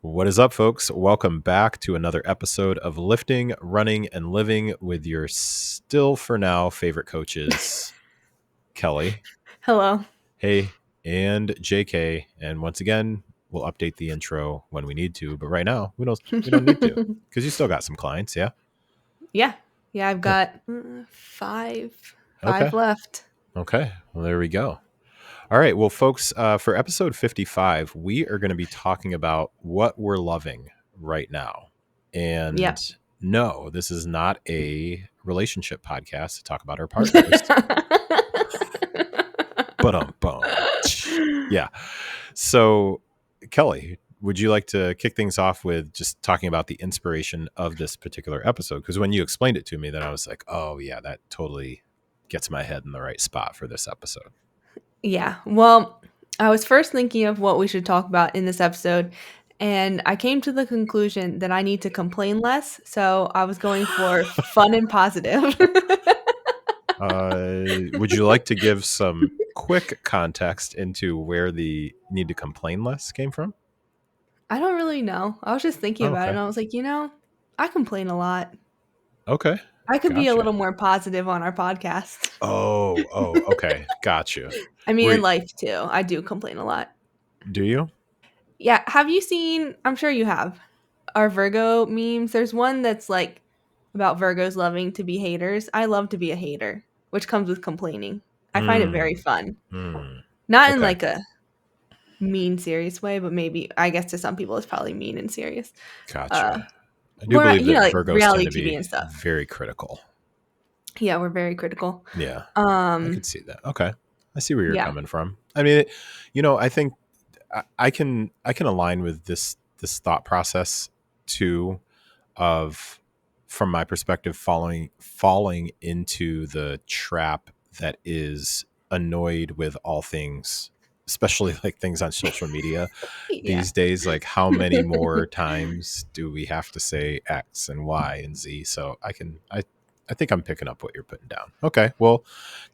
What is up, folks? Welcome back to another episode of Lifting, Running, and Living with your still, for now, favorite coaches, Kelly, Hello. hey, and JK. And once again, we'll update the intro when we need to, but right now we don't need to because you still got some clients, yeah? Yeah. I've Yeah. got five Okay. left. Okay. Well, there we go. All right. Well, folks, for episode 55, we are going to be talking about what we're loving right now. Yeah. And no, this is not a relationship podcast to talk about our partners. But yeah. So, Kelly, would you like to kick things off with just talking about the inspiration of this particular episode? Because when you explained it to me, then I was like, oh, yeah, that totally gets my head in the right spot for this episode. Yeah. Well, I was first thinking of what we should talk about in this episode, and I came to the conclusion that I need to complain less. So I was going for fun and positive. Would you like to give some quick context into where the need to complain less came from? I don't really know. I was just thinking Oh, about it, okay. and I was like, I complain a lot. Okay. I could be a Gotcha. little more positive on our podcast. Oh, okay. Got you. I mean, in life too. I do complain a lot. Do you? Yeah. Have you seen, I'm sure you have, our Virgo memes? There's one that's like about Virgos loving to be haters. I love to be a hater, which comes with complaining. I find it very fun. Not in Okay. like a mean, serious way, but maybe, I guess to some people it's probably mean and serious. Gotcha. I do More, believe that like Virgos reality tend to TV be and stuff. very critical. Yeah, we're very critical. Yeah. I could see that. Okay. I see where you're Yeah. coming from. I mean, I think I can align with this thought process too, of, from my perspective, falling into the trap that is annoyed with all things, especially like things on social media Yeah. these days. Like, how many more times do we have to say X and Y and Z? So I think I'm picking up what you're putting down. Okay. Well,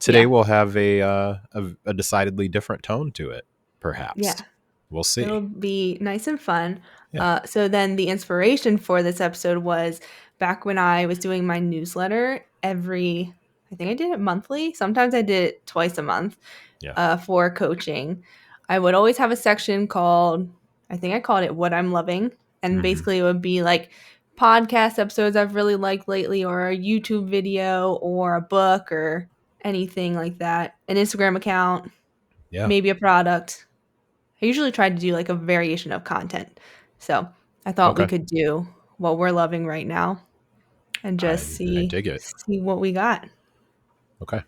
today Yeah. we'll have a decidedly different tone to it, perhaps. Yeah. We'll see. It'll be nice and fun. Yeah. So then the inspiration for this episode was back when I was doing my newsletter I think I did it monthly. Sometimes I did it twice a month for coaching. I would always have a section called, I think I called it What I'm Loving. And basically it would be like podcast episodes I've really liked lately, or a YouTube video, or a book, or anything like that. An Instagram account, maybe a product. I usually try to do like a variation of content. So I thought we could do what we're loving right now and just I dig it. see what we got. Okay.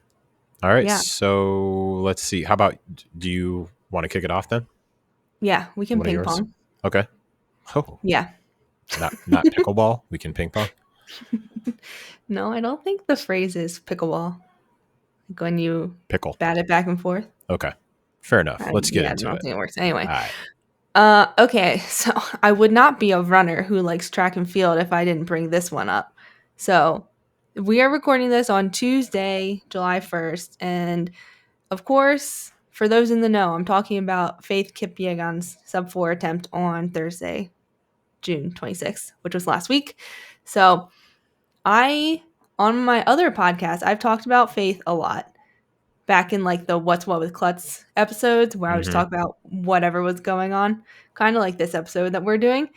All right. Yeah. So let's see. How about, do you want to kick it off then? Yeah, we can ping pong. Okay. Oh. Yeah. Not pickleball. We can ping pong. No, I don't think the phrase is pickleball. Like when you bat it back and forth. Okay. Fair enough. Let's get into it. I don't think it works. Anyway. All right. Okay, so I would not be a runner who likes track and field if I didn't bring this one up. So we are recording this on Tuesday, July 1st. And of course, for those in the know, I'm talking about Faith Kipyegon's sub-4 attempt on Thursday, June 26th, which was last week. So on my other podcast, I've talked about Faith a lot. Back in like the What's What with Klutz episodes, where I would just talk about whatever was going on, kind of like this episode that we're doing.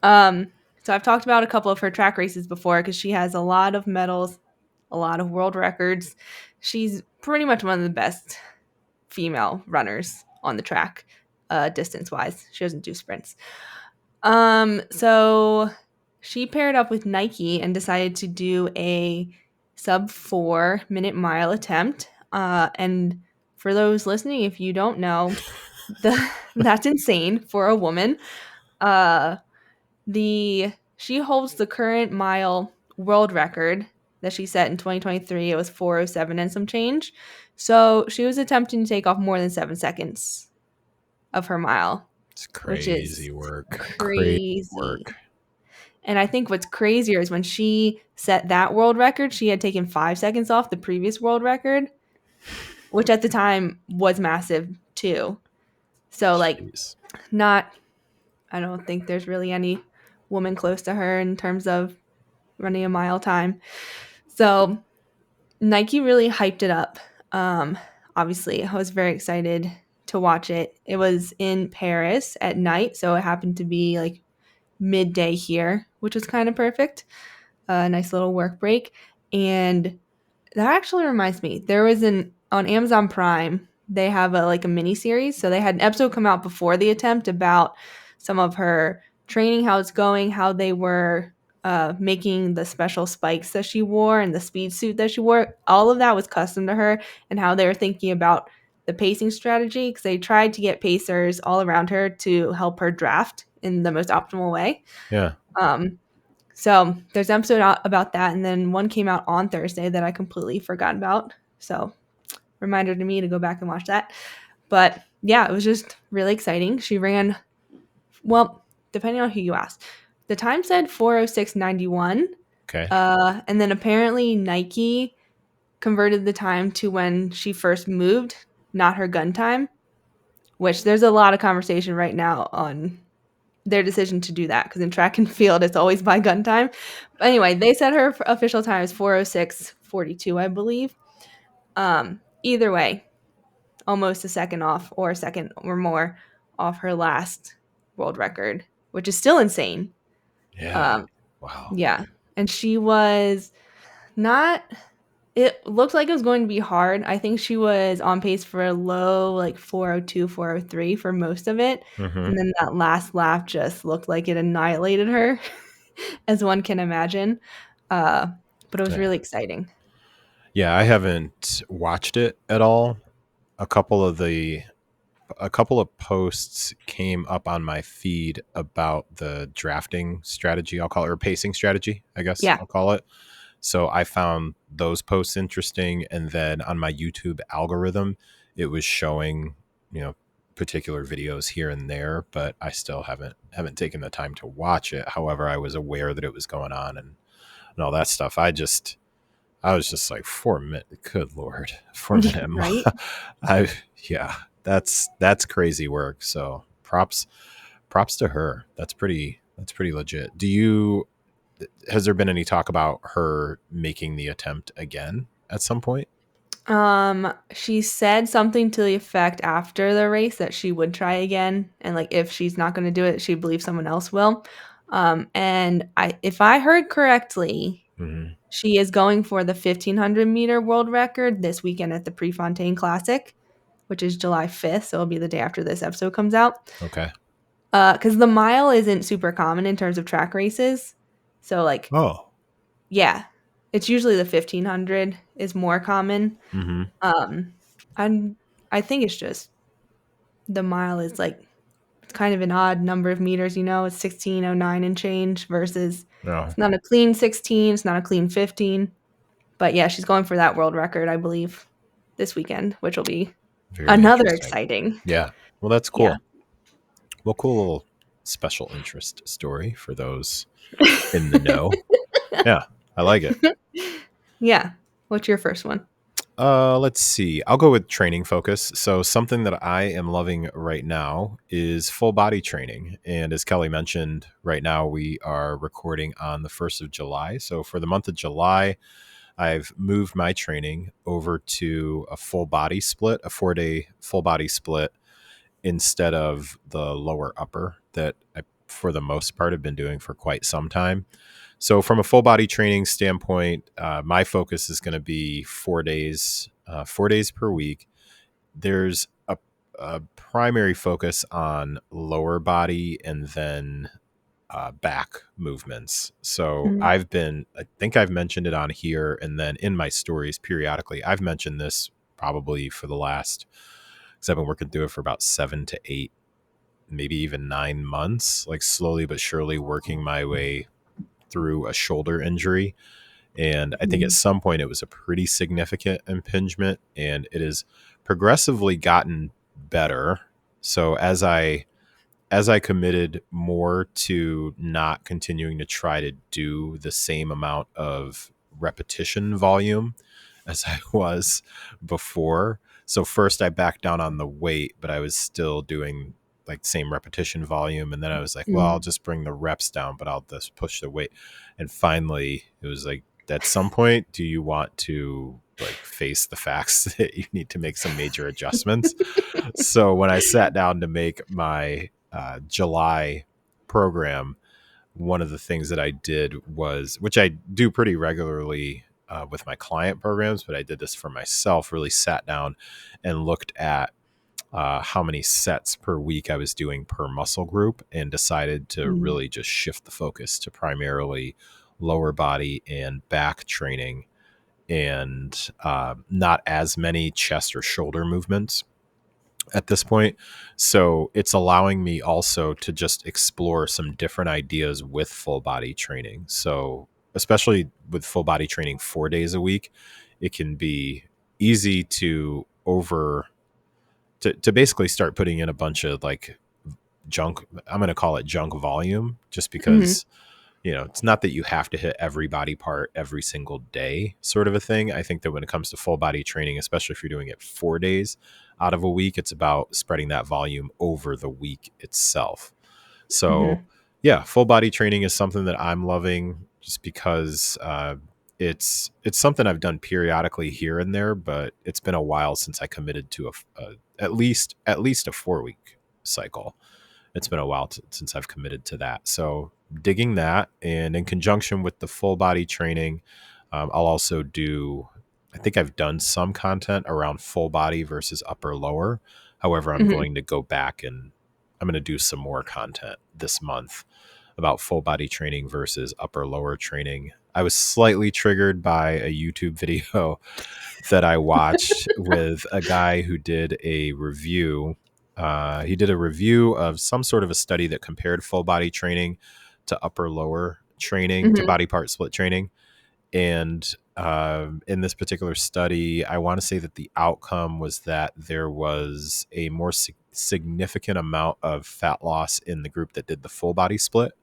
So I've talked about a couple of her track races before because she has a lot of medals, a lot of world records. She's pretty much one of the best female runners on the track, distance-wise. She doesn't do sprints. So she paired up with Nike and decided to do a sub-4 minute mile attempt. And for those listening, if you don't know, that's insane for a woman. She holds the current mile world record that she set in 2023. It was 4:07 and some change. So she was attempting to take off more than 7 seconds of her mile. It's crazy work. Crazy work. And I think what's crazier is when she set that world record, she had taken 5 seconds off the previous world record, which at the time was massive too. So like, not, I don't think there's really any woman close to her in terms of running a mile time. So Nike really hyped it up. Um, Obviously, I was very excited to watch it. It was in Paris at night, so it happened to be like midday here, which was kind of perfect. A nice little work break. And that actually reminds me, there was an on Amazon Prime, they have a mini series. So they had an episode come out before the attempt about some of her training, how it's going, how they were making the special spikes that she wore and the speed suit that she wore. All of that was custom to her, and how they were thinking about the pacing strategy, because they tried to get pacers all around her to help her draft in the most optimal way. Yeah. Um, so there's an episode about that, and then one came out on Thursday that I completely forgot about. So reminder to me to go back and watch that. But yeah, it was just really exciting. She ran, well, depending on who you ask. The time said 4:06:91, Okay. and then apparently Nike converted the time to when she first moved, not her gun time. Which there's a lot of conversation right now on their decision to do that, because in track and field it's always by gun time. But anyway, they said her official time is 4:06:42, I believe. Either way, almost a second off, or a second or more off her last world record, which is still insane. Yeah. Um, Wow. yeah, and she was not. It looked like it was going to be hard. I think she was on pace for a low like 4:02, 4:03 for most of it. Mm-hmm. And then that last lap just looked like it annihilated her, as one can imagine. Uh, but it was Yeah. really exciting. Yeah, I haven't watched it at all. A couple of the a couple of posts came up on my feed about the drafting strategy, I'll call it, or pacing strategy, I guess Yeah. I'll call it. So I found those posts interesting, and then on my YouTube algorithm, it was showing, you know, particular videos here and there, but I still haven't taken the time to watch it. However, I was aware that it was going on and all that stuff. I was just like 4 minutes. Good Lord, 4 minute. Right? I yeah, that's crazy work. So props to her. That's pretty legit. Has there been any talk about her making the attempt again at some point? She said something to the effect after the race that she would try again, and like if she's not going to do it, she believes someone else will. And if I heard correctly, Hmm. she is going for the 1500-meter world record this weekend at the Prefontaine Classic, which is July 5th, so it'll be the day after this episode comes out. Okay. Because the mile isn't super common in terms of track races, so like Oh. yeah, it's usually the 1500 is more common. Hmm. Um, and I think it's just the mile is like it's kind of an odd number of meters. It's 1609 and change versus No. it's not a clean 16, it's not a clean 15. But yeah, she's going for that world record, I believe, this weekend, which will be Very another interesting. exciting. Yeah. Well, that's Yeah. cool. Well, cool little special interest story for those in the know. Yeah, I like it. Yeah. What's your first one? Let's see. I'll go with training focus. So something that I am loving right now is full body training. And as Kelly mentioned, right now we are recording on the 1st of July. So for the month of July, I've moved my training over to a full body split, a 4-day full body split, instead of the lower upper that I, for the most part, have been doing for quite some time. So, from a full body training standpoint, my focus is going to be 4 days, 4 days per week. There's a primary focus on lower body and then back movements. So, Mhm. I think I've mentioned it on here and then in my stories periodically. I've mentioned this probably for the last, because I've been working through it for about 7 to 8, maybe even 9 months, like slowly but surely working my way through a shoulder injury. And I think at Mhm. some point it was a pretty significant impingement, and it has progressively gotten better. So as I committed more to not continuing to try to do the same amount of repetition volume as I was before. So first I backed down on the weight, but I was still doing like same repetition volume. And then I was like, well, I'll Mm. just bring the reps down, but I'll just push the weight. And finally it was like, at some point, do you want to like face the facts that you need to make some major adjustments? So when I sat down to make my July program, one of the things that I did was, which I do pretty regularly with my client programs, but I did this for myself, really sat down and looked at how many sets per week I was doing per muscle group, and decided to Mm. really just shift the focus to primarily lower body and back training, and not as many chest or shoulder movements at this point. So it's allowing me also to just explore some different ideas with full body training. So, especially with full body training 4 days a week, it can be easy to to basically start putting in a bunch of like junk. I'm going to call it junk volume, just Mhm. because, it's not that you have to hit every body part every single day, sort of a thing. I think that when it comes to full body training, especially if you're doing it 4 days out of a week, it's about spreading that volume over the week itself. So, Mhm. yeah, full body training is something that I'm loving, just because it's something I've done periodically here and there, but it's been a while since I committed to at least a 4 week cycle. It's been a while since I've committed to that. So digging that, and in conjunction with the full body training, I'll also do. I think I've done some content around full body versus upper lower. However, I'm Mhm. going to go back and I'm going to do some more content this month about full body training versus upper lower training. I was slightly triggered by a YouTube video that I watched with a guy who did a review. He did a review of some sort of a study that compared full body training to upper lower training, to Mhm. body part split training. And in this particular study, I want to say that the outcome was that there was a more significant amount of fat loss in the group that did the full body split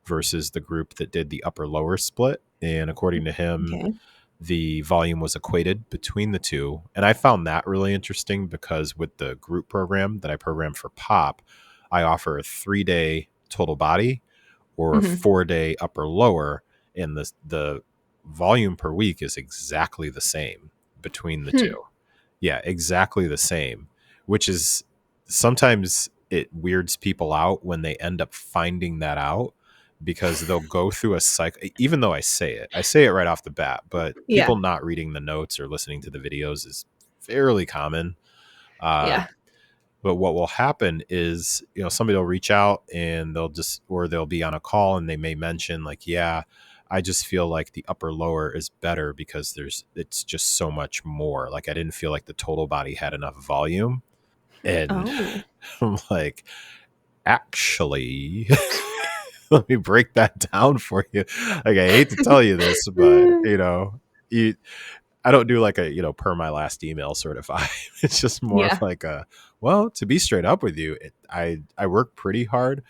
versus the group that did the upper lower split. And according to him, Okay. the volume was equated between the two. And I found that really interesting, because with the group program that I programmed for POP, I offer a 3-day total body or a Mhm. 4-day upper lower, and the volume per week is exactly the same between the Hmm. two. Yeah, exactly the same, which is, sometimes it weirds people out when they end up finding that out, because they'll go through a cycle. Even though I say it right off the bat, but Yeah. people not reading the notes or listening to the videos is fairly common. Uh, Yeah. but what will happen is, somebody will reach out and they'll be on a call and they may mention like, yeah, I just feel like the upper lower is better because it's just so much more. Like, I didn't feel like the total body had enough volume. And Oh. I'm like, actually, let me break that down for you. Like, I hate to tell you this, but you, I don't do like a, per my last email sort of vibe. It's just more of Yeah. like well, to be straight up with you, I work pretty hard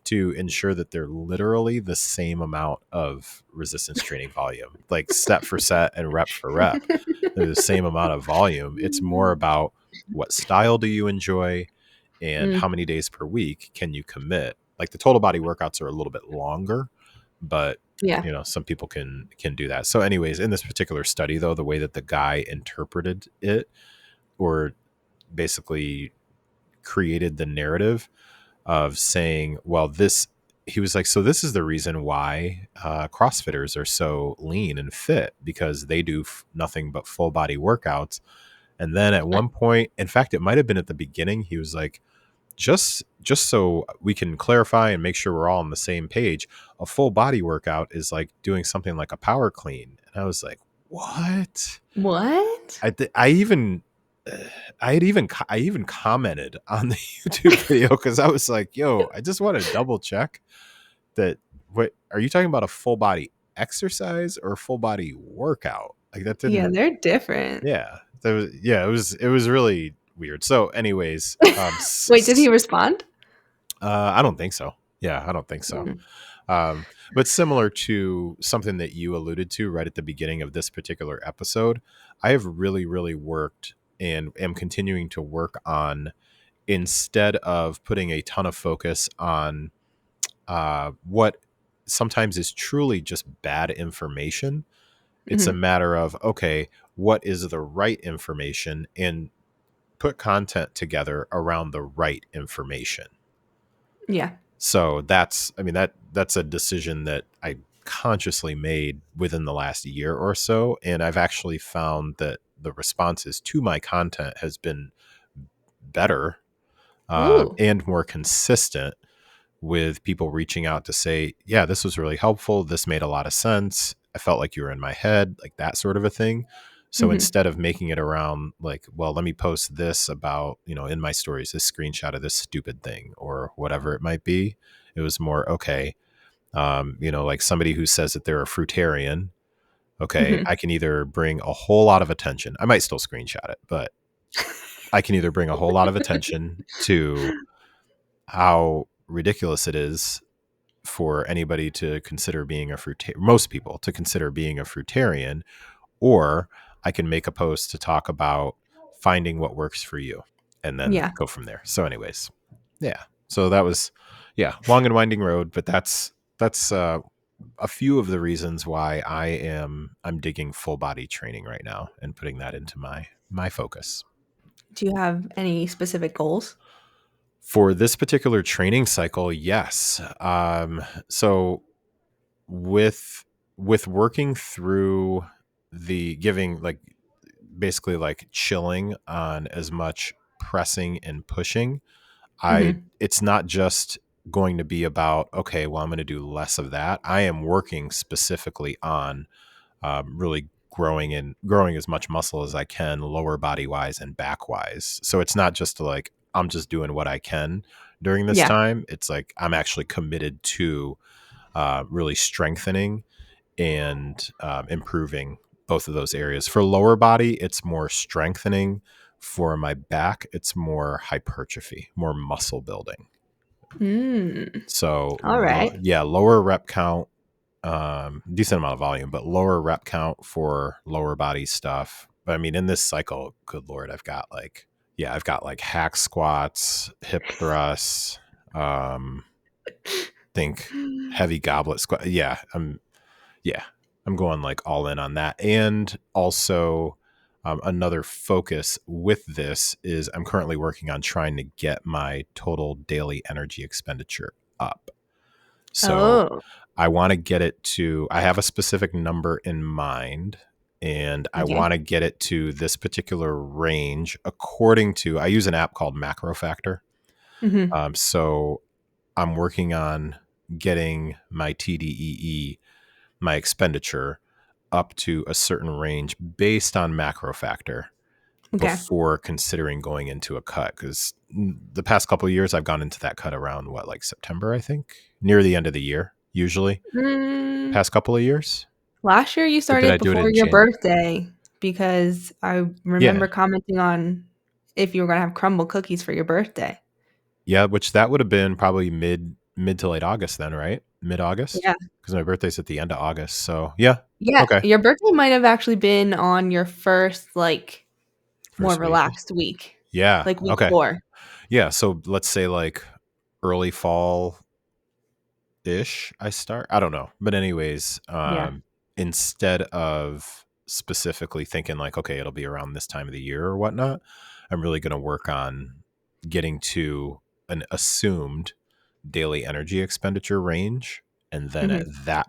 to ensure that they're literally the same amount of resistance training volume, like set for set and rep for rep. They're the same amount of volume. It's more about, what style do you enjoy and Mm. how many days per week can you commit. Like, the total body workouts are a little bit longer, but Yeah. some people can do that. So anyways, in this particular study though, the way that the guy interpreted it, or basically created the narrative of saying, well, he was like, so this is the reason why CrossFitters are so lean and fit, because they do nothing but full body workouts. And then at one point, in fact, it might have been at the beginning, he was like, just so we can clarify and make sure we're all on the same page, a full body workout is like doing something like a power clean. And I was like, what? What? I even I even commented on the YouTube video, because I was like, yo, I just want to double check that. What are you talking about, a full body exercise or a full body workout? Like, that Yeah, didn't. they're different. It was really weird. So anyways, Wait, did he respond? I don't think so. Yeah, I don't think so. Mm. But similar to something that you alluded to right at the beginning of this particular episode, I have really, really worked and am continuing to work on instead of putting a ton of focus on what sometimes is truly just bad information, it's a Hmm. matter of, okay, what is the right information, and put content together around the right information. Yeah. So that's a decision that I consciously made within the last year or so, and I've actually found that the responses to my content has been better, Ooh. and more consistent, with people reaching out to say, yeah, this was really helpful. This made a lot of sense. I felt like you were in my head, like that sort of a thing. So Hmm. instead of making it around like, well, let me post this about, in my stories, this screenshot of this stupid thing or whatever it might be, it was more, okay, like somebody who says that they're a fruitarian. Okay, Hmm. I can either bring a whole lot of attention. I might still screenshot it, but I can either bring a whole lot of attention to how ridiculous it is for anybody to consider being a fruitarian, most people to consider being a fruitarian, or I can make a post to talk about finding what works for you and then Yeah. go from there. So anyways, yeah. So that was, yeah, long and winding road, but that's a few of the reasons why I'm digging full body training right now and putting that into my focus. Do you have any specific goals? For this particular training cycle, yes. So with working through the giving, like basically like chilling on as much pressing and pushing, I Hmm. it's not just going to be about, okay, well, I'm going to do less of that. I am working specifically on really growing as much muscle as I can, lower body wise and back wise. So it's not just like I'm just doing what I can during this Yeah. time. It's like I'm actually committed to really strengthening and improving both of those areas. For lower body, it's more strengthening. For my back, it's more hypertrophy, more muscle building. Mm. So, All right. yeah, lower rep count, decent amount of volume, but lower rep count for lower body stuff. But I mean, in this cycle, good Lord, I've got like hack squats, hip thrusts, um, think heavy goblet squat. Yeah, I'm going like all in on that. And also, another focus with this is I'm currently working on trying to get my total daily energy expenditure up. So Oh, I want to get it to, I have a specific number in mind, and I okay. want to get it to this particular range according to, I use an app called Macro Factor. Hmm. So I'm working on getting my TDEE, my expenditure, up to a certain range based on Macro Factor Okay. before considering going into a cut. Because the past couple of years, I've gone into that cut around what, like September, I think, near the end of the year, usually. Mm, Past couple of years, last year you or did I started do it before in your January? birthday because I Yeah, remember commenting on if you were going to have crumble cookies for your birthday. yeah. Which that would have been probably mid to late August then, right? Mid August, Yeah. because my birthday's at the end of August. So yeah, Yeah. okay. Your birthday might have actually been on your first, like, more First week. relaxed week, Yeah. like week Okay. 4. Yeah. So let's say like early fall ish I start. I don't know. But anyways, Yeah. instead of specifically thinking like, okay, it'll be around this time of the year or whatnot, I'm really gonna work on getting to an assumed daily energy expenditure range. And then Hmm.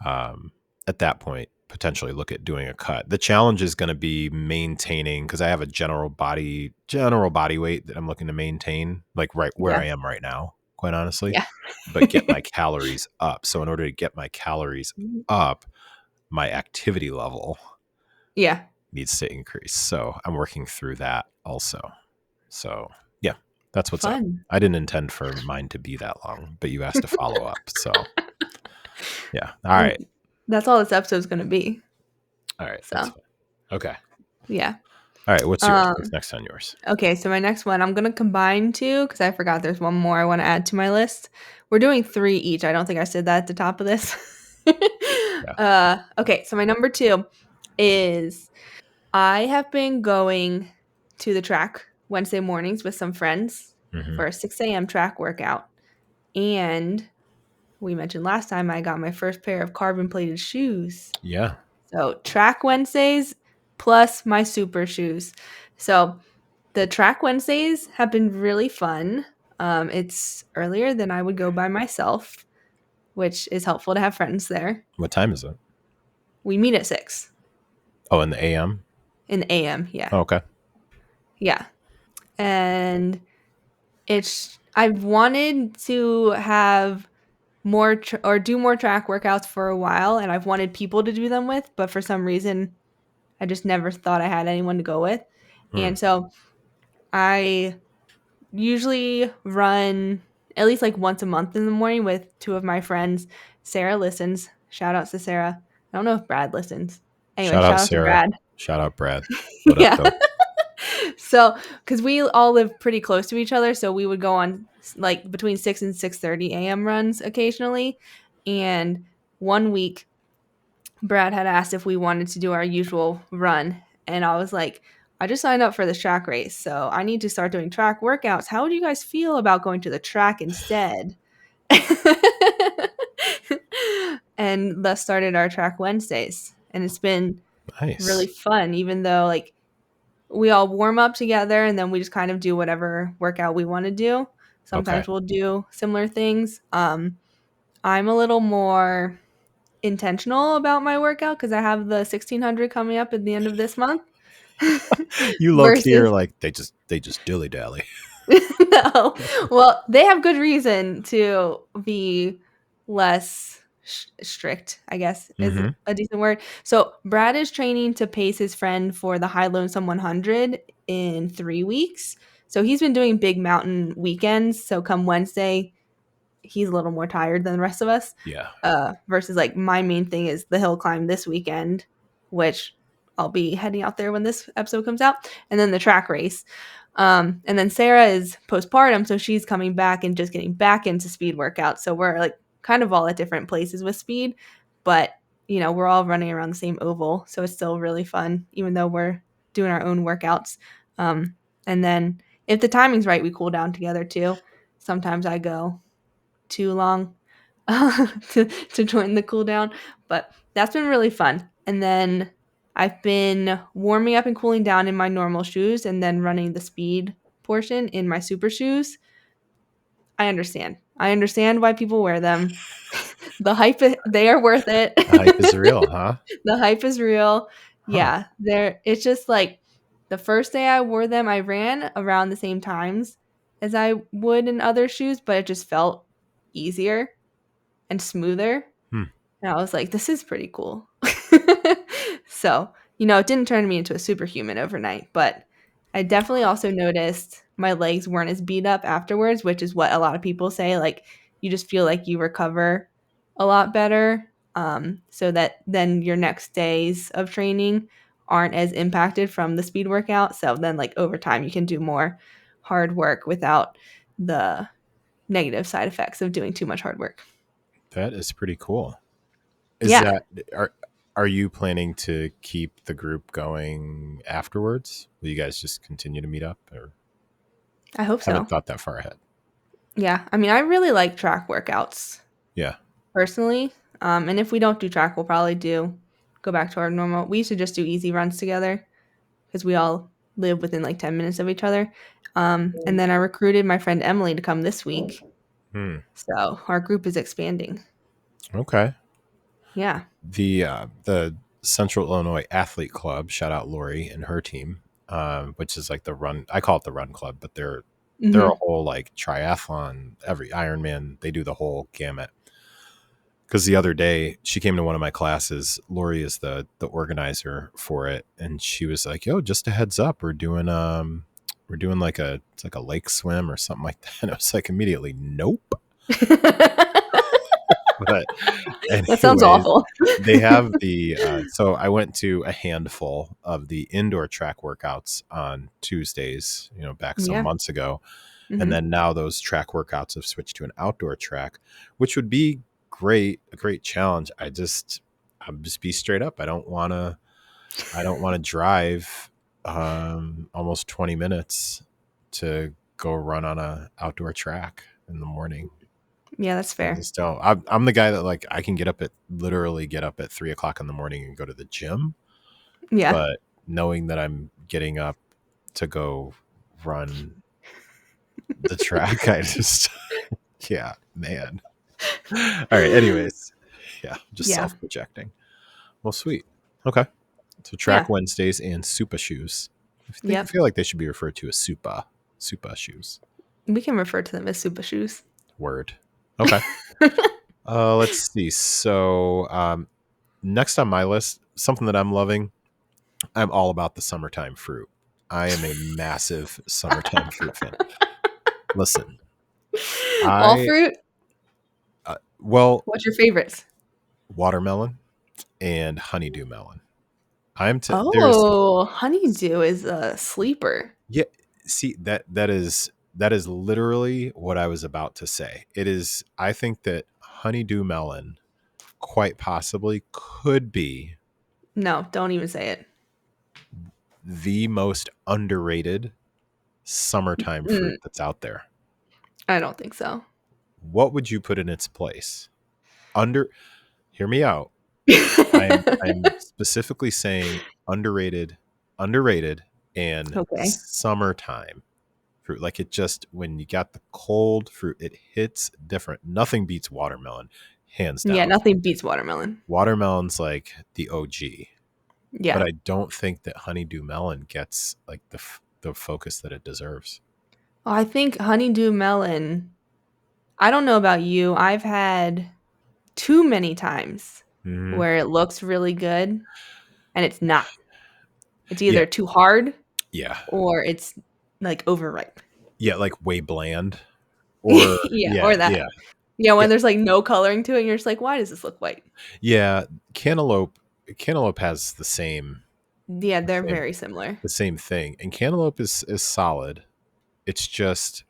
um at that point, potentially look at doing a cut. The challenge is going to be maintaining, because I have a general body weight that I'm looking to maintain, like right where Yeah. I am right now, quite honestly, Yeah. but get my calories up. So in order to get my calories up, my activity level Yeah. needs to increase. So I'm working through that also. So yeah, that's what's up. Fun. I didn't intend for mine to be that long, but you asked to follow up. So yeah. All And right. that's all this episode's going to be. All right. That's So, fine. Okay. yeah. All right. What's yours? What's Um, next on yours? okay, so my next one, I'm gonna combine two because I forgot there's one more I want to add to my list. We're doing three each. I don't think I said that at the top of this. Yeah. Okay, so my number two is I have been going to the track Wednesday mornings with some friends Hmm. for a 6 a.m. track workout. And we mentioned last time I got my first pair of carbon plated shoes. Yeah. So track Wednesdays plus my super shoes. So the track Wednesdays have been really fun. It's earlier than I would go by myself, which is helpful to have friends there. What time is it? We meet at 6 Oh, in the AM. in the AM. Yeah. Oh, okay. Yeah. And I've wanted to have or do more track workouts for a while, and I've wanted people to do them with, but for some reason I just never thought I had anyone to go with. Hmm. And so I usually run at least like once a month in the morning with two of my friends. Sarah listens. Shout out to Sarah. I don't know if Brad listens. Anyway, Shout out shout out to Sarah. Brad. Shout out Brad. What up, Yeah. though? So, because we all live pretty close to each other, so we would go on like between 6 and 6:30 a.m. runs occasionally. And one week, Brad had asked if we wanted to do our usual run, and I was like, I just signed up for this track race, so I need to start doing track workouts. How would you guys feel about going to the track instead? And thus started our track Wednesdays, and it's been really Nice. fun, even though like we all warm up together and then we just kind of do whatever workout we want to do. Okay. Sometimes we'll do similar things. I'm a little more intentional about my workout because I have the 1600 coming up at the end of this month. You low key are Versus like they just dilly dally. no, well, they have good reason to be less strict, I guess is Hmm. a decent word. So Brad is training to pace his friend for the High Lonesome 100 in 3 weeks. So he's been doing big mountain weekends. So come Wednesday, he's a little more tired than the rest of us. Yeah. Versus like my main thing is the hill climb this weekend, which I'll be heading out there when this episode comes out, and then the track race. And then Sarah is postpartum, so she's coming back and just getting back into speed workouts. So we're like kind of all at different places with speed, but we're all running around the same oval, so it's still really fun, even though we're doing our own workouts. And then if the timing's right, we cool down together too. Sometimes I go too long to join the cool down, but that's been really fun. And then I've been warming up and cooling down in my normal shoes and then running the speed portion in my super shoes. I understand. I understand why people wear them. They are worth it. The hype is real, huh? The hype is real. Huh. Yeah, it's just like the first day I wore them, I ran around the same times as I would in other shoes, but it just felt easier and smoother. Hmm. And I was like, this is pretty cool. So, it didn't turn me into a superhuman overnight, but I definitely also noticed my legs weren't as beat up afterwards, which is what a lot of people say. Like, you just feel like you recover a lot better. So that then your next days of training aren't as impacted from the speed workout. So then, like, over time, you can do more hard work without the negative side effects of doing too much hard work. That is pretty cool. Is Yeah, that are you planning to keep the group going afterwards? Will you guys just continue to meet up, or I hope haven't so. thought that far ahead? Yeah, I mean, I really like track workouts Yeah. personally. And if we don't do track, we'll probably go back to our normal. We used to just do easy runs together because we all live within like 10 minutes of each other. And then I recruited my friend Emily to come this week. Hmm. So our group is expanding. Okay. Yeah. The Central Illinois Athlete Club, shout out Lori and her team, which is like the run. I call it the Run Club, but they're a Hmm. whole like triathlon, every Ironman. They do the whole gamut. Because the other day she came to one of my classes. Lori is the organizer for it, and she was like, "Yo, just a heads up, we're doing like it's like a lake swim or something like that." And I was like, immediately, nope. But That sounds anyways, awful. they have so I went to a handful of the indoor track workouts on Tuesdays, back some Yeah. months ago. And Hmm. then now those track workouts have switched to an outdoor track, which would be a great challenge. I'll just be straight up. I don't want to drive almost 20 minutes to go run on a outdoor track in the morning. Yeah, that's I fair. just don't. I'm the guy that like I can literally get up at 3 o'clock in the morning and go to the gym, Yeah. but knowing that I'm getting up to go run the track, I just yeah, man. All right. Anyways, yeah, just Yeah. self projecting. Well, sweet. Okay. So track Yeah. Wednesdays and Supa shoes. I Yep. feel like they should be referred to as Supa shoes. We can refer to them as super shoes. Word. Okay. Let's see. So next on my list, something that I'm loving. I'm all about the summertime fruit. I am a massive summertime fruit fan. Listen, All I fruit? well, What's your favorites? watermelon and honeydew melon. There's Oh, honeydew is a sleeper. yeah. See that is literally what I was about to say. It is. I think that honeydew melon quite possibly could be No, don't even say it. the most underrated summertime fruit Mm, that's out there. I don't think so. What would you put in its place? Under Hear me out. I'm specifically saying underrated and Okay. summertime fruit. Like it just when you got the cold fruit, it hits different. Nothing beats watermelon, hands Yeah, down. nothing beats watermelon. Watermelon's like the OG, but Yeah. I don't think that honeydew melon gets like the focus that it deserves. Well, I think honeydew melon, I don't know about you. I've had too many times Hmm. where it looks really good and it's not. It's Yeah, either too hard yeah, or it's like overripe. yeah. Like way bland, or Yeah, yeah, or that. yeah, Yeah, yeah, when there's like no coloring to it, and you're just like, why does this look white? yeah. Cantaloupe, cantaloupe has the same, Yeah, the they're same, very similar. the same thing, and cantaloupe is solid. It's just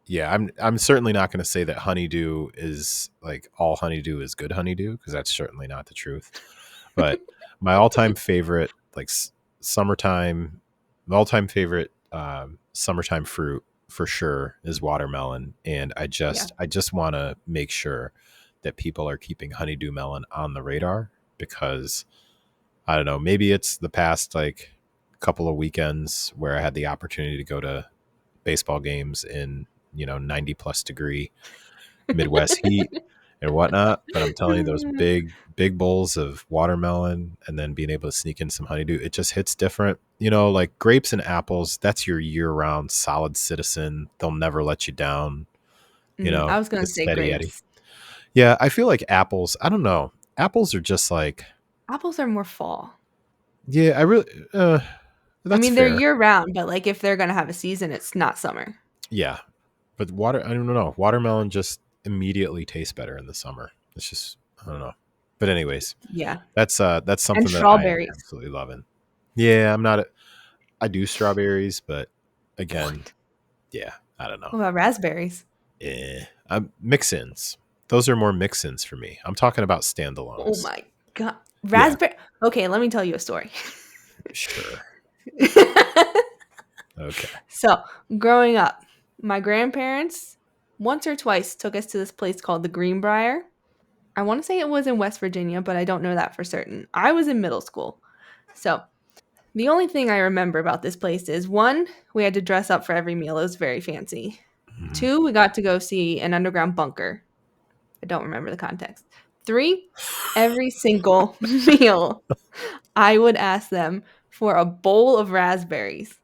yeah, I'm certainly not going to say that honeydew is like all honeydew is good honeydew because that's certainly not the truth. But my all-time favorite summertime, my all-time favorite summertime fruit for sure is watermelon, and Yeah. I just want to make sure that people are keeping honeydew melon on the radar because I don't know, maybe it's the past like couple of weekends where I had the opportunity to go to baseball games in 90 plus degree Midwest heat and whatnot. But I'm telling you, those big bowls of watermelon and then being able to sneak in some honeydew, it just hits different. Like grapes and apples, that's your year round solid citizen. They'll never let you down. I was The gonna say steady Eddie. grapes. Yeah, I feel like apples. I don't know. Apples are just like Apples are more fall. yeah. I really I that's mean, they're fair. year round, but like if they're gonna have a season, it's not summer. Yeah, but I don't know. Watermelon just immediately tastes better in the summer. It's just I don't know. But anyways, Yeah. that's And something that I am strawberries. absolutely loving. Yeah, I do strawberries, but again, What? yeah, I don't know. What about raspberries? I'm mix-ins. Those are more mix-ins for me. I'm talking about Oh standalones. my god. Yeah, Raspberry. Okay, let me tell you a story. sure. Okay. So, growing up, my grandparents once or twice took us to this place called the Greenbrier. I want to say it was in West Virginia, but I don't know that for certain. I was in middle school. So, the only thing I remember about this place is one, we had to dress up for every meal. It was very fancy. Mhm. Two, we got to go see an underground bunker. I don't remember the context. Three, every single meal, I would ask them for a bowl of raspberries,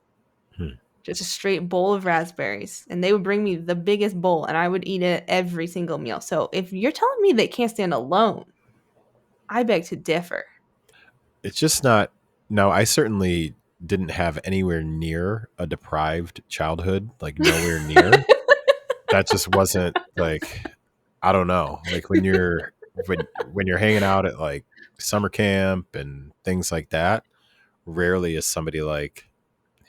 Hmm. just a straight bowl of raspberries. And they would bring me the biggest bowl, and I would eat it every single meal. So if you're telling me they can't stand alone, I beg to differ. It's just not. No, I certainly didn't have anywhere near a deprived childhood. Like nowhere near. That just wasn't like I don't know. Like when you're hanging out at like summer camp and things like that, rarely is somebody like,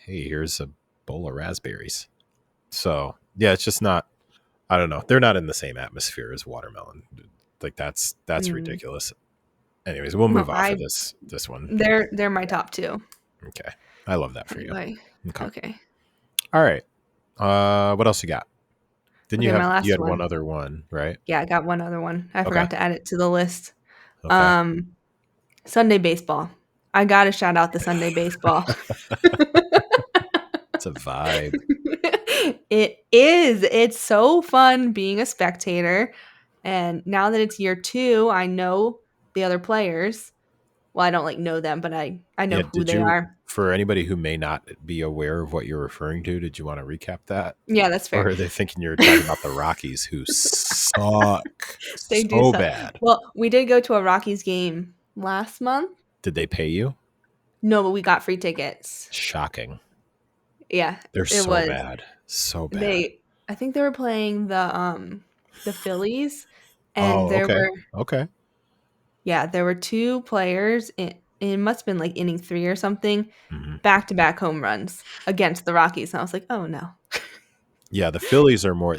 "Hey, here's a bowl of raspberries." So yeah, it's just not. I don't know. They're not in the same atmosphere as watermelon. Like that's Mm, ridiculous. Anyways, we'll no, move off of this one. they're my top two. Okay, I love that for you. Anyway, Okay, okay. all right. What else you got? Didn't Okay, my you last had one one. other one, right? Yeah, I got one other one. I Okay. forgot to add it to the list. Okay. Um, Sunday baseball. I gotta shout out the Sunday baseball. It's a vibe. It is. It's so fun being a spectator. And now that it's year two, I know the other players. Well, I don't like know them, but I know Yeah, who did they you are. for anybody who may not be aware of what you're referring to, did you want to recap that? Yeah, that's Or fair. are they thinking you're talking about the Rockies who suck They do so suck. bad? Well, we did go to a Rockies game last month. Did they pay you? No, but we got free tickets. Shocking. Yeah, They're it so was. bad. So bad. They I think they were playing the Phillies, and Oh, there okay. were Okay. yeah, there were two players it must have been like inning 3 or something, Hmm. back-to-back home runs against the Rockies, and I was like, "Oh, no." Yeah, the Phillies are more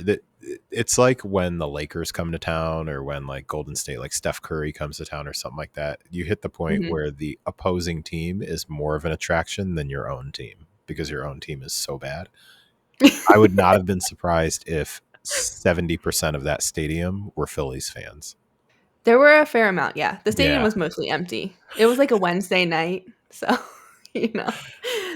it's like when the Lakers come to town or when like Golden State, like Steph Curry comes to town or something like that. You hit the point Mhm. where the opposing team is more of an attraction than your own team because your own team is so bad. I would not have been surprised if 70% of that stadium were Phillies fans. There were a fair amount, yeah. The stadium Yeah. was mostly empty. It was like a Wednesday night, so, you know,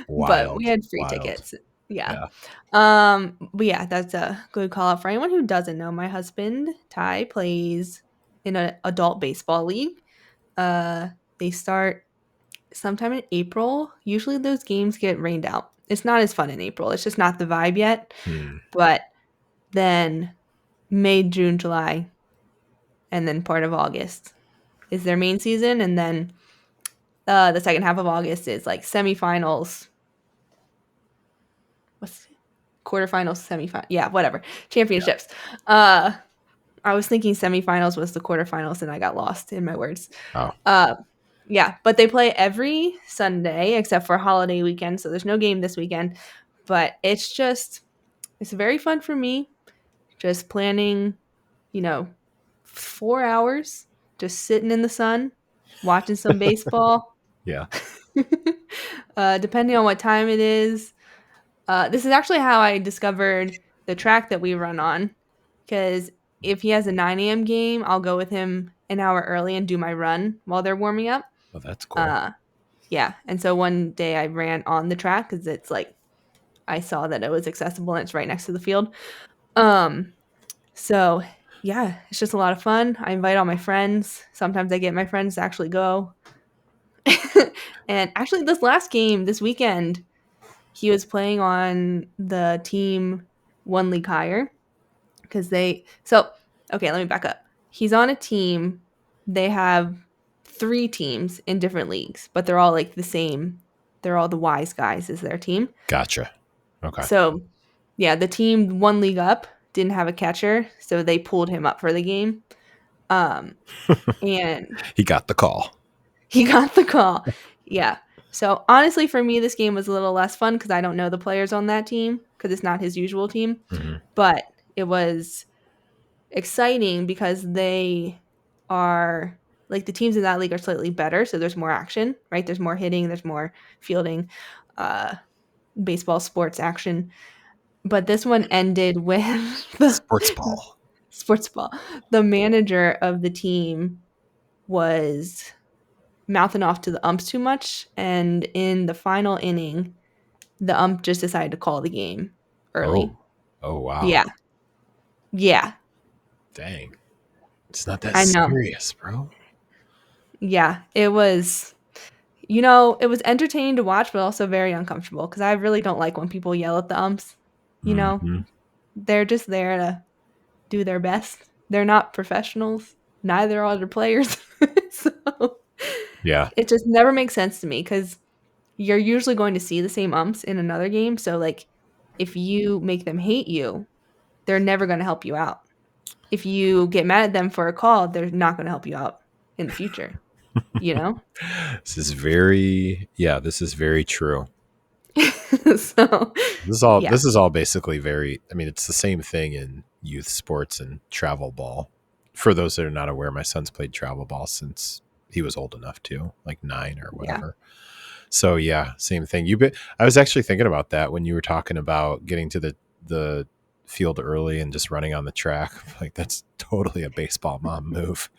but we Wild. had free Wild. tickets. Yeah. Yeah. But yeah, that's a good call out for anyone who doesn't know. My husband, Ty, plays in an adult baseball league. Uh, they start sometime in April. Usually those games get rained out. It's not as fun in April. It's just not the vibe yet. Hmm. But then May, June, July, and then part of August is their main season, and then the second half of August is like semifinals. What's quarterfinals, semifinal? Yeah, whatever. Yeah. Championships. I was thinking semifinals was the quarterfinals, and I got lost in my words. Oh, Uh, yeah, but they play every Sunday except for holiday weekend, so there's no game this weekend. But it's very fun for me. Just planning, you know, 4 hours, just sitting in the sun, watching some baseball. yeah. Depending on what time it is. This is actually how I discovered the track that we run on. Because if he has a 9 a.m. game, I'll go with him an hour early and do my run while they're warming up. Well, that's cool. Uh, yeah. And so one day I ran on the track because it's like I saw that it was accessible and it's right next to the field. Um, so yeah, it's just a lot of fun. I invite all my friends. Sometimes I get my friends to actually go. And actually, this last game this weekend, he was playing on the team one league higher because okay, let me back up. He's on a team. They have 3 teams in different leagues, but they're all like the same. They're all the wise guys is their team. Gotcha. Okay. So yeah, the team one league up didn't have a catcher, so they pulled him up for the game. Um, and He got the call. he got the call. Yeah. So honestly, for me, this game was a little less fun because I don't know the players on that team because it's not his usual team. Hmm. But it was exciting because they are like the teams in that league are slightly better. So there's more action, right? There's more hitting, there's more fielding, uh, baseball sports action. But this one ended with the Sports ball. sports ball. The manager of the team was mouthing off to the umps too much. And in the final inning, the ump just decided to call the game early. Oh. Oh, wow. Yeah. Yeah. Dang. It's not that I know. serious, bro. Yeah. It was entertaining to watch, but also very uncomfortable because I really don't like when people yell at the umps. You know, Hmm. they're just there to do their best. They're not professionals. Neither are the players. So Yeah. it just never makes sense to me because you're usually going to see the same umps in another game. So, like, if you make them hate you, they're never going to help you out. If you get mad at them for a call, they're not going to help you out in the future, you know? This is very true. So, yeah. This is all basically very, I mean, it's the same thing in youth sports and travel ball. For those that are not aware, my son's played travel ball since he was old enough to, like 9 or Yeah. whatever. So yeah, same thing. I was actually thinking about that when you were talking about getting to the field early and just running on the track. Like that's totally a baseball mom move.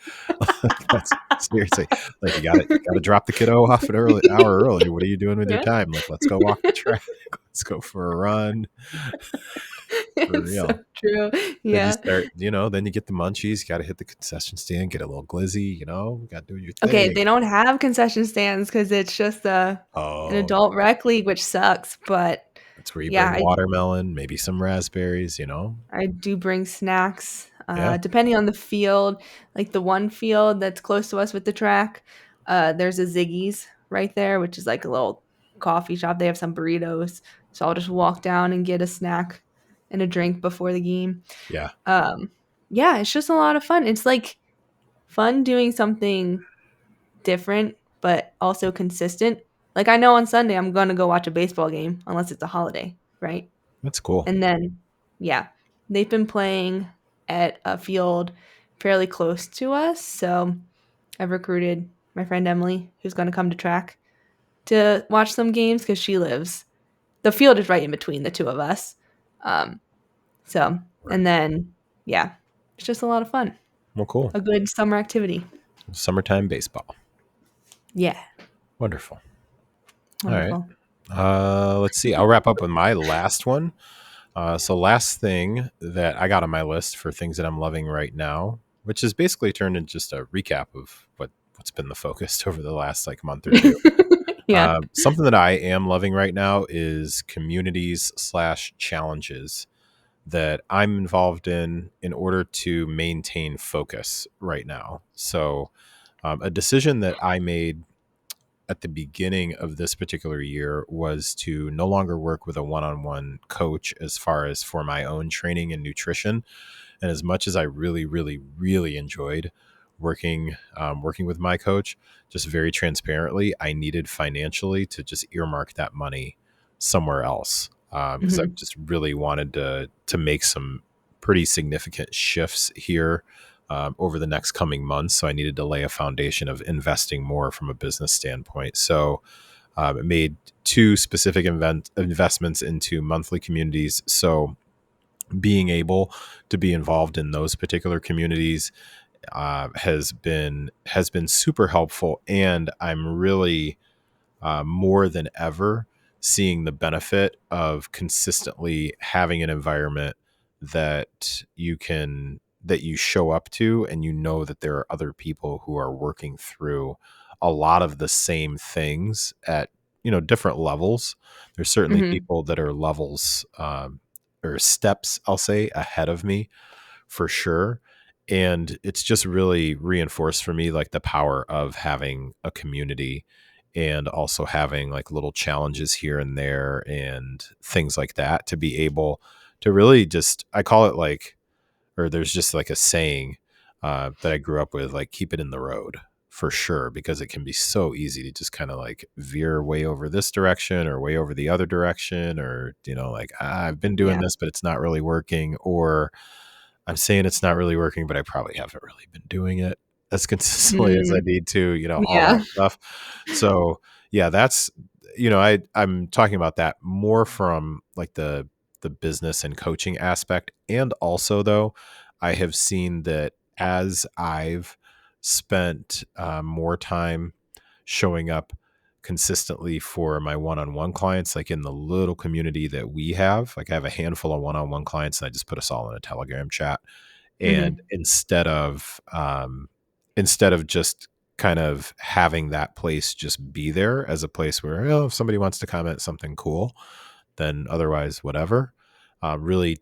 That's seriously like you gotta drop the kiddo off an hour early. What are you doing with your Yeah. time? Like, let's go walk the track. Let's go for a run. For It's so real. true. Then you Yeah. start, then you get the munchies, got to hit the concession stand, get a little glizzy, got to do your Okay, thing. they don't have concession stands because it's just an Oh, adult rec league, which sucks. But that's where you yeah, bring watermelon, maybe some raspberries, I do bring snacks, Yeah. depending on the field. Like the one field that's close to us with the track, there's a Ziggy's right there, which is like a little coffee shop. They have some burritos, so I'll just walk down and get a snack and a drink before the game. Yeah. Um, yeah, it's just a lot of fun. It's like fun doing something different, but also consistent. Like I know on Sunday I'm gonna go watch a baseball game unless it's a holiday, right? That's cool. And then, yeah, they've been playing at a field fairly close to us. So I've recruited my friend Emily, who's going to come to track to watch some games because she lives. The field is right in between the two of us. Um, so, and Right. then, yeah, it's just a lot of fun. Well, cool. A good summer activity. Summertime baseball. Yeah, Wonderful. All right. wonderful. Let's see. I'll wrap up with my last one. So last thing that I got on my list for things that I'm loving right now, which is basically turned into just a recap of what's been the focus over the last like month or two. Yeah. Something that I am loving right now is communities/challenges that I'm involved in order to maintain focus right now. So a decision that I made at the beginning of this particular year was to no longer work with a one-on-one coach as far as for my own training and nutrition. And as much as I really, really, really enjoyed working with my coach, just very transparently, I needed financially to just earmark that money somewhere else because I Hmm. just really wanted to make some pretty significant shifts here over the next coming months. So I needed to lay a foundation of investing more from a business standpoint. So it made two specific investments into monthly communities. So being able to be involved in those particular communities has been super helpful, and I'm really more than ever seeing the benefit of consistently having an environment that you show up to, and that there are other people who are working through a lot of the same things at different levels. There's certainly Hmm. people that are levels or steps, I'll say, ahead of me for sure. And it's just really reinforced for me like the power of having a community and also having like little challenges here and there and things like that to be able to really just, I call it like, or there's just like a saying that I grew up with, like keep it in the road for sure, because it can be so easy to just kind of like veer way over this direction or way over the other direction, or, like I've been doing Yeah. this, but it's not really working, or I'm saying it's not really working, but I probably haven't really been doing it as consistently as I Mm, need to, all yeah. that stuff. So yeah, that's, I'm talking about that more from like the business and coaching aspect. And also though, I have seen that as I've spent more time showing up consistently for my one-on-one clients, like in the little community that we have, like I have a handful of one-on-one clients and I just put us all in a Telegram chat. And Hmm. instead of just kind of having that place just be there as a place where, if somebody wants to comment something cool, then otherwise whatever, really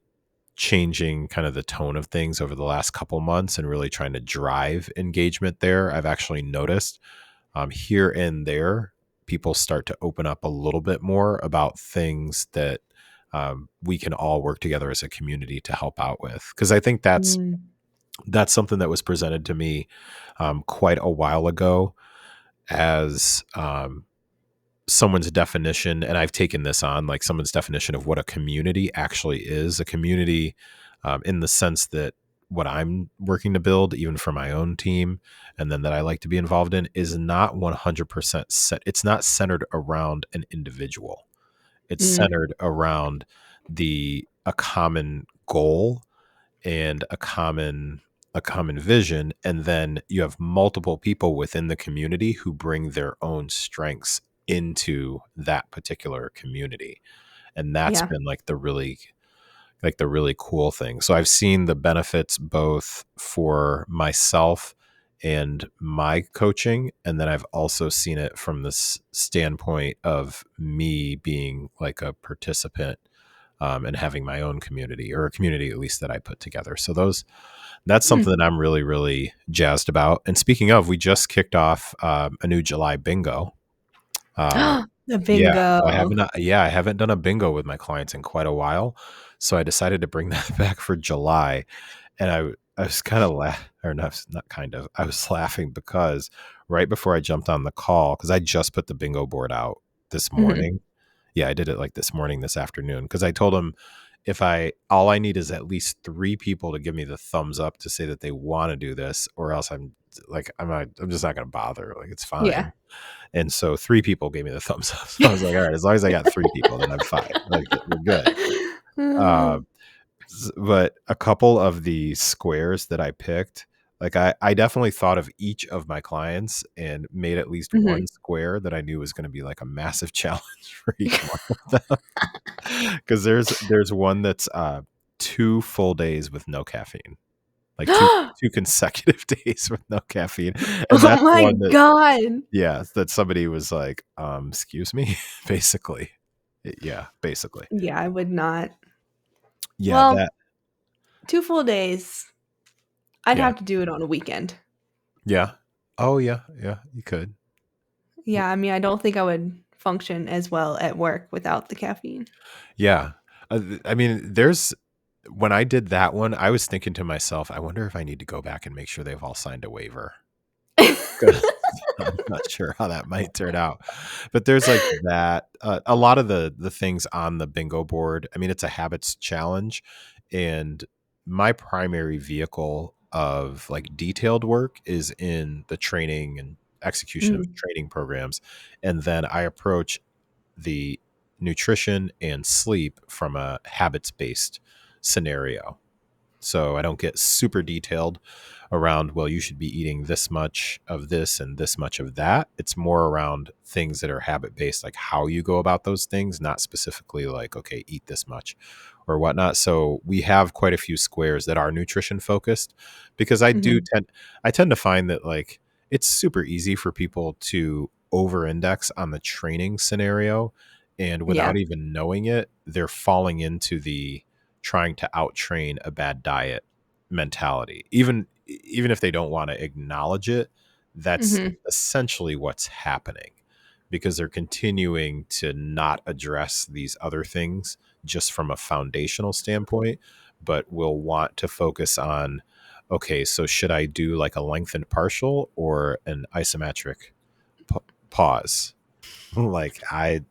changing kind of the tone of things over the last couple months and really trying to drive engagement there. I've actually noticed here and there, people start to open up a little bit more about things that we can all work together as a community to help out with. Because I think Mm, that's something that was presented to me quite a while ago as someone's definition, and I've taken this on, like someone's definition of what a community actually is. A community, in the sense that what I'm working to build, even for my own team, and then that I like to be involved in, is not 100% set. It's not centered around an individual. It's mm, centered around the a common goal and a common vision, and then you have multiple people within the community who bring their own strengths into that particular community. And that's Yeah. been like the really cool thing. So I've seen the benefits both for myself and my coaching, and then I've also seen it from this standpoint of me being like a participant, and having my own community, or a community at least that I put together. So that's something Mm. that I'm really, really jazzed about. And speaking of, we just kicked off a new July bingo. Uh, The yeah, bingo. I haven't done a bingo with my clients in quite a while, so I decided to bring that back for July. And I was kind of or not kind of, I was laughing because right before I jumped on the call, because I just put the bingo board out this Mhm. morning. Yeah, I did it like this morning, this afternoon, because I told him if all I need is at least 3 people to give me the thumbs up to say that they want to do this, or else I'm just not going to bother. Like, it's Yeah. fine. And so 3 people gave me the thumbs up. So I was like, all right, as long as I got 3 people, then I'm fine. Like, we're good. Uh, but a couple of the squares that I picked, like I definitely thought of each of my clients and made at least one Mhm. square that I knew was going to be like a massive challenge for each one of them. Because there's one that's 2 full days with no caffeine, like two consecutive days with no caffeine, and Oh that's my one that, god. yeah, that somebody was like, excuse me, basically. Yeah, basically. Yeah, I would not. Yeah, Well, that, 2 full days. I'd yeah, have to do it on a weekend. yeah. Oh, yeah, yeah, you could. Yeah, I mean, I don't think I would function as well at work without the caffeine. Yeah. I mean, when I did that one, I was thinking to myself, I wonder if I need to go back and make sure they've all signed a waiver. 'Cause I'm not sure how that might turn out. But there's like that. A lot of the things on the bingo board, I mean, it's a habits challenge. And my primary vehicle of like detailed work is in the training and execution of Mm, training programs. And then I approach the nutrition and sleep from a habits based scenario. So I don't get super detailed around, well, you should be eating this much of this and this much of that. It's more around things that are habit based, like how you go about those things, not specifically like, okay, eat this much or whatnot. So we have quite a few squares that are nutrition focused, because mhm. I tend to find that like it's super easy for people to over index on the training scenario, and Yeah. without even knowing it, they're falling into the trying to out train a bad diet mentality. Even if they don't want to acknowledge it, that's Mhm. essentially what's happening, because they're continuing to not address these other things just from a foundational standpoint, but will want to focus on, okay, so should I do like a lengthened partial or an isometric pause? Like, I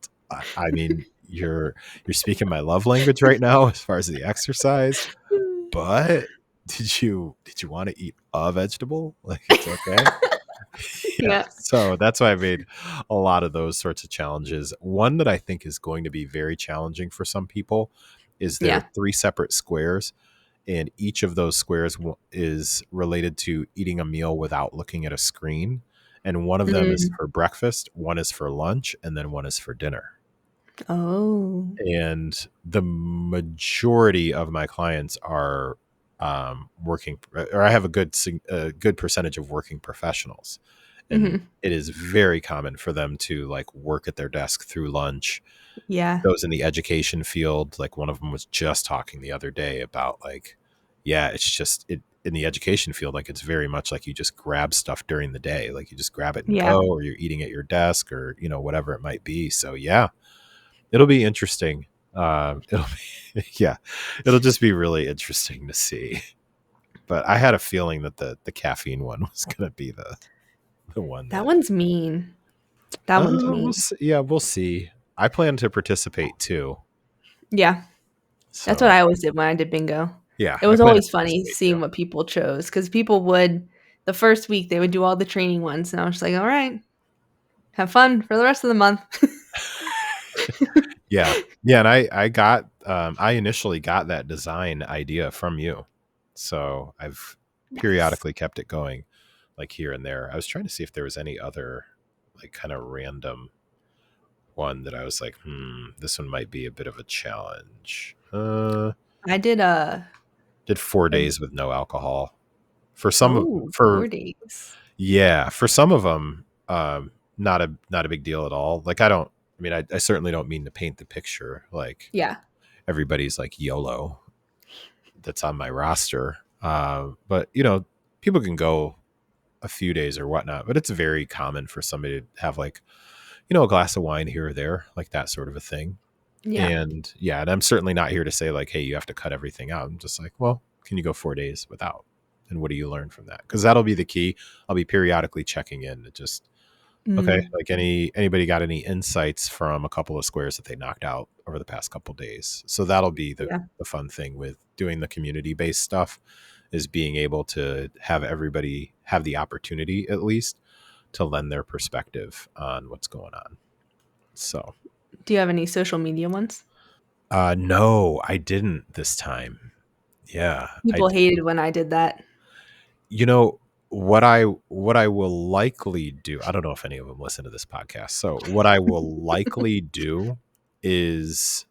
mean, you're speaking my love language right now as far as the exercise, but did you want to eat a vegetable? Like, it's okay. Yeah. Yeah. So that's why I made a lot of those sorts of challenges. One that I think is going to be very challenging for some people is there are Yeah. 3 separate squares, and each of those squares is related to eating a meal without looking at a screen. And one of them is Mm. for breakfast, one is for lunch, and then one is for dinner. Oh. And the majority of my clients are working, or I have a good percentage of working professionals, and Mhm. it is very common for them to like work at their desk through lunch. Yeah. Those in the education field, like one of them was just talking the other day about like, yeah, it's just it in the education field, like it's very much like you just grab stuff during the day, like you just grab it and Yeah. go, or you're eating at your desk, or whatever it might be. So yeah, it'll be interesting. It'll be, yeah, it'll just be really interesting to see. But I had a feeling that the caffeine one was going to be the one That that. one's mean. That one's We'll mean. see. Yeah, we'll see. I plan to participate too. Yeah. That's what So I always did when I did bingo. yeah, It I was plan to always funny participate too. seeing what people chose because people would the first week they would do all the training ones, and I was just like, all right, have fun for the rest of the month. Yeah, yeah, and I got I initially got that design idea from you, so I've Nice. periodically kept it going, like here and there. I was trying to see if there was any other like kind of random one that I was like, this one might be a bit of a challenge. I Did four a days with no alcohol for some of oh, for 4 days. yeah, for some of them, not a big deal at all. Like I don't. I mean, I certainly don't mean to paint the picture like Yeah. everybody's like YOLO that's on my roster. But people can go a few days or whatnot, but it's very common for somebody to have like, a glass of wine here or there, like that sort of a thing. Yeah. And yeah, and I'm certainly not here to say like, hey, you have to cut everything out. I'm just like, well, can you go 4 days without? And what do you learn from that? Because that'll be the key. I'll be periodically checking in to just okay, Mm, like anybody got any insights from a couple of squares that they knocked out over the past couple of days? So that'll be yeah. the fun thing with doing the community based stuff is being able to have everybody have the opportunity at least to lend their perspective on what's going on. So Do you have any social media ones? no, I didn't this time. Yeah, I People didn't. hated when I did that. You know what I will likely do. I don't know if any of them listen to this podcast. So what I will likely do is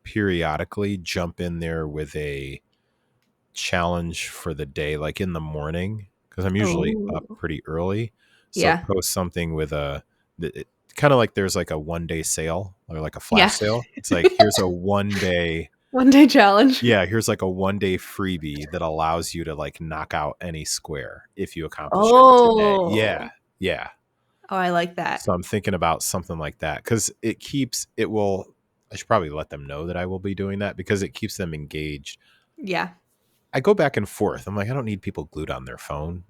periodically jump in there with a challenge for the day, like in the morning, because I'm usually up Oh. pretty early. So Yeah. post something with kind of like there's like a 1 day sale or like a Yeah. flash sale. It's like here's a 1 day. 1 day challenge. Yeah, here's like a 1 day freebie that allows you to like knock out any square if you accomplish it today. Yeah, Oh. yeah. Oh, I like that. So I'm thinking about something like that because I should probably let them know that I will be doing that because it keeps them engaged. Yeah. I go back and forth. I'm like, I don't need people glued on their phone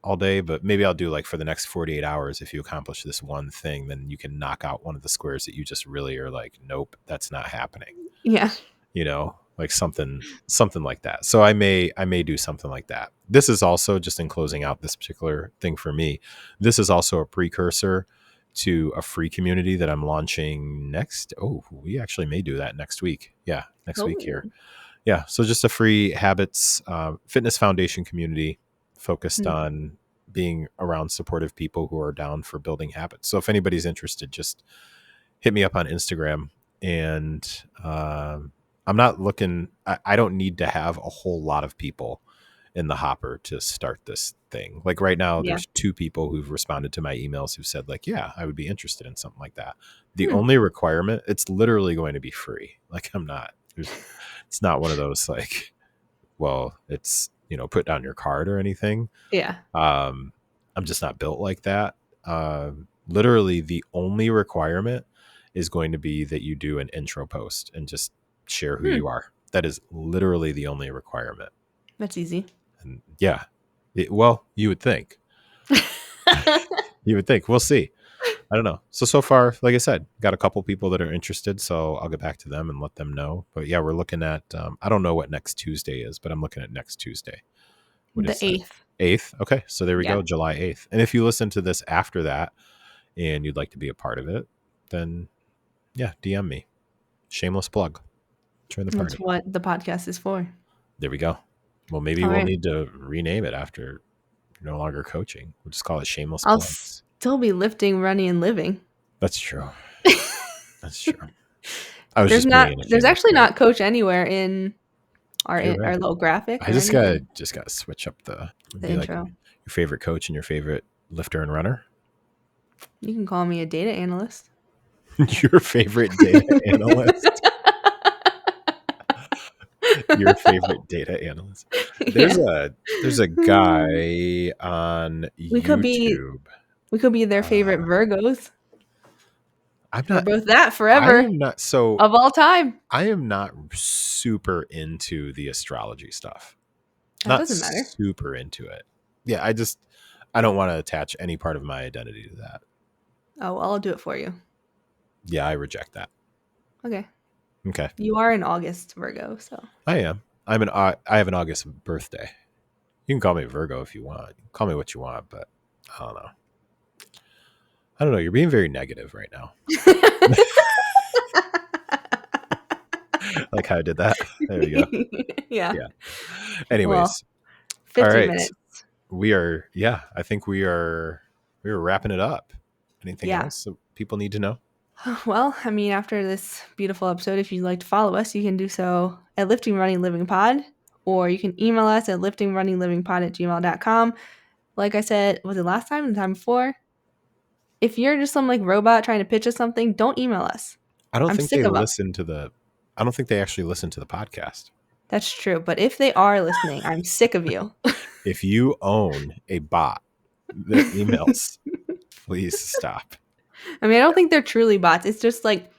all day, but maybe I'll do like for the next 48 hours. If you accomplish this one thing, then you can knock out one of the squares that you just really are like, nope, that's not happening. Yeah. Like something like that. So I may do something like that. This is also just in closing out this particular thing for me. This is also a precursor to a free community that I'm launching next. Oh, we actually may do that next week. Yeah, next week here. Oh. Yeah, so just a free habits fitness foundation community focused Hmm. on being around supportive people who are down for building habits. So if anybody's interested, just hit me up on Instagram. And I'm not looking, I don't need to have a whole lot of people in the hopper to start this thing. Like right now, Yeah. there's 2 people who've responded to my emails who said like, yeah, I would be interested in something like that. The Hmm. only requirement, it's literally going to be free. Like it's not one of those like, well, it's, put down your card or anything. Yeah. I'm just not built like that. Literally, the only requirement is going to be that you do an intro post and just share who Hmm. you are. That is literally the only requirement. That's easy. And yeah, well, you would think. You would think. We'll see. I don't know. So far, like I said, got a couple people that are interested, so I'll get back to them and let them know. But yeah, we're looking at. I don't know what next Tuesday is, but I'm looking at next Tuesday. What The is that? 8th. 8th. Okay, so there we Yeah. go, July 8th. And if you listen to this after that and you'd like to be a part of it, then yeah, DM me. Shameless plug. Join the That's party. what the podcast is for. There we go. Well, maybe All we'll right. need to rename it after you're no longer coaching. We'll just call it Shameless I'll Plugs. still be lifting, running, and living. That's true. That's true. I was just being a There's shameless actually plug. not coach anywhere in You're our right. little graphic I or just anything. gotta switch up The be like intro. your favorite coach and your favorite lifter and runner. You can call me a data analyst. Your favorite data analyst. Your favorite data analyst. Yeah. There's a guy on We could be YouTube. their favorite Uh, Virgos. I'm We're not. both that I forever am not. So of all time. I am not super into the astrology stuff. That Not doesn't matter. super into it. Yeah, I don't want to attach any part of my identity to that. Oh, well, I'll do it for you. Yeah, I reject that. Okay. Okay, You are an August Virgo, so I am. I have an August birthday. You can call me Virgo if you want. Call me what you want, but I don't know. I don't know. You're being very negative right now. Like how I did that. There you go. Yeah. Yeah. Well, Anyways, all 50 right. minutes. We are, yeah, I think we are wrapping it up. Anything Yeah. else that people need to know? Well, I mean, after this beautiful episode, if you'd like to follow us, you can do so at Lifting Running Living Pod, or you can email us at liftingrunningLivingPod@gmail.com. Like I said, was it last time and the time before? If you're just some like robot trying to pitch us something, don't email us. I don't I'm think sick they of them. listen to the I don't think they actually listen to the podcast. That's true. But if they are listening, I'm sick of you. If you own a bot that emails, please stop. I mean, I don't think they're truly bots. It's just like,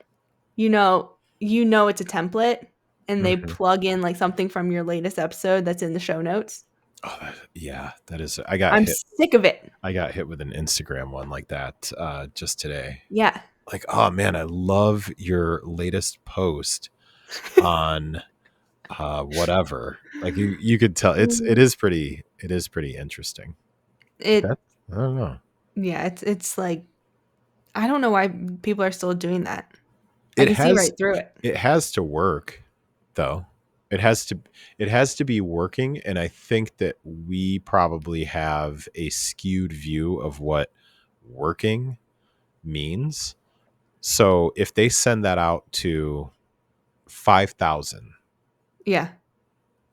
it's a template and they Mhm. plug in like something from your latest episode that's in the show notes. Oh, yeah, that is. I'm sick of it. I got hit with an Instagram one like that just today. Yeah. Like, oh man, I love your latest post on whatever. Like you could tell it is pretty interesting. It I don't know. yeah, it's like I don't know why people are still doing that. I It can see has right through it. it has to work though. It has to be working, and I think that we probably have a skewed view of what working means. So if they send that out to 5,000 Yeah.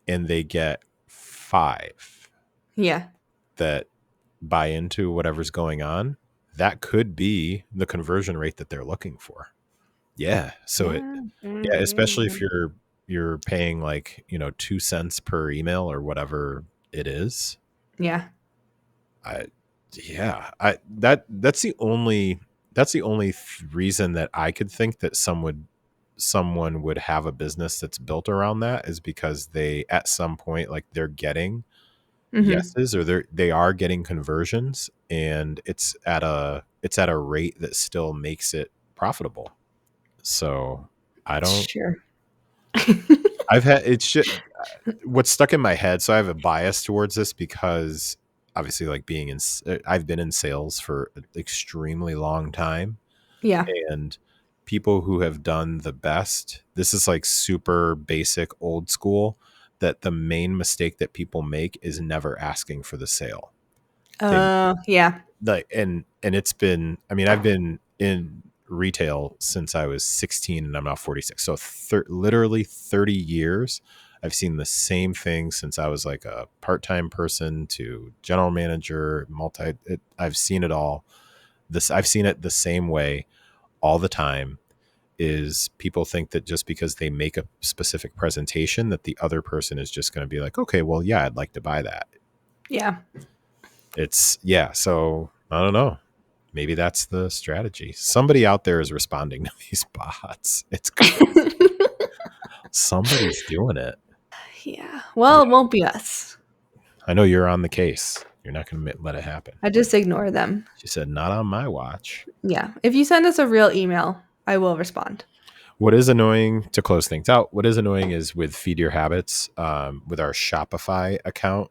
and they get 5 Yeah. that buy into whatever's going on, that could be the conversion rate that they're looking for. Yeah. So Yeah. yeah, especially if you're paying like, 2 cents per email or whatever it is. Yeah. I yeah, that's the only reason that I could think that someone would have a business that's built around that, is because they at some point, like, they're getting Mhm. yeses, or they are getting conversions, and it's at a rate that still makes it profitable. So I don't Sure. I've had it's just what's stuck in my head. So I have a bias towards this because obviously, like, I've been in sales for an extremely long time, Yeah. and people who have done the best, this is like super basic old school, that the main mistake that people make is never asking for the sale. They Yeah. like and it's been, I mean, I've been in retail since I was 16 and I'm now 46. So literally 30 years. I've seen the same thing since I was like a part-time person to general manager, I've seen it all. I've seen it the same way all the time. Is people think that just because they make a specific presentation that the other person is just going to be like, okay, well, yeah, I'd like to buy that. Yeah. Yeah. So I don't know. Maybe that's the strategy. Somebody out there is responding to these bots. It's crazy. Somebody's doing it. Yeah. Well, it Yeah. won't be us. I know you're on the case. You're not going to let it happen. I just ignore them. She said, not on my watch. Yeah. If you send us a real email, I will respond. What is annoying, to close things out, what is annoying is with Feed Your Habits, with our Shopify account.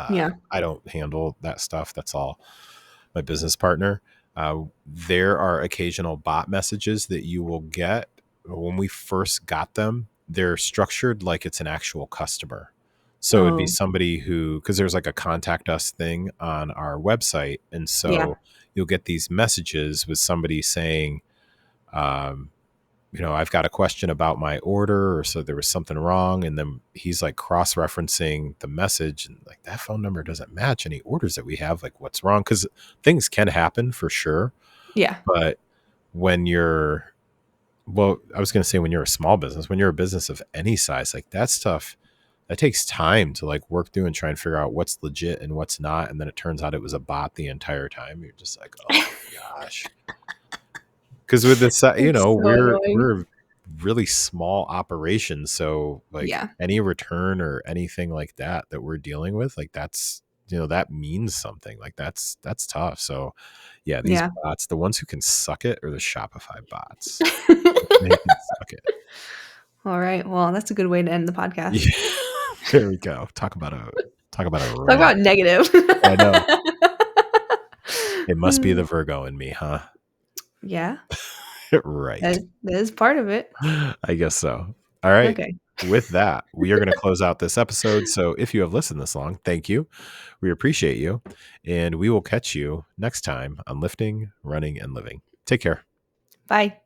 Yeah. I don't handle that stuff. That's all my business partner. There are occasional bot messages that you will get. When we first got them, they're structured like it's an actual customer. So it'd be Oh, somebody because there's like a contact us thing on our website. And yeah. so you'll get these messages with somebody saying, um, I've got a question about my order, or so there was something wrong. And then he's like cross-referencing the message, and like, that phone number doesn't match any orders that we have. Like, what's wrong? Because things can happen for sure. Yeah. But I was going to say, when you're a small business, when you're a business of any size, like, that stuff, that takes time to like work through and try and figure out what's legit and what's not. And then it turns out it was a bot the entire time. You're just like, oh my gosh. Because with this, It's so annoying. we're a really small operation, so like Yeah. any return or anything like that we're dealing with, like, that's, that means something. Like, that's tough. So yeah, these Yeah. bots, the ones who can suck it are the Shopify bots. They can suck it. All right. Well, that's a good way to end the podcast. Yeah. There we go. Talk about a Talk rant. about negative. I know. It must be the Virgo in me, huh? Yeah. Right. That is part of it. I guess so. All right. Okay. With that, we are going to close out this episode. So if you have listened this long, thank you. We appreciate you. And we will catch you next time on Lifting, Running, and Living. Take care. Bye.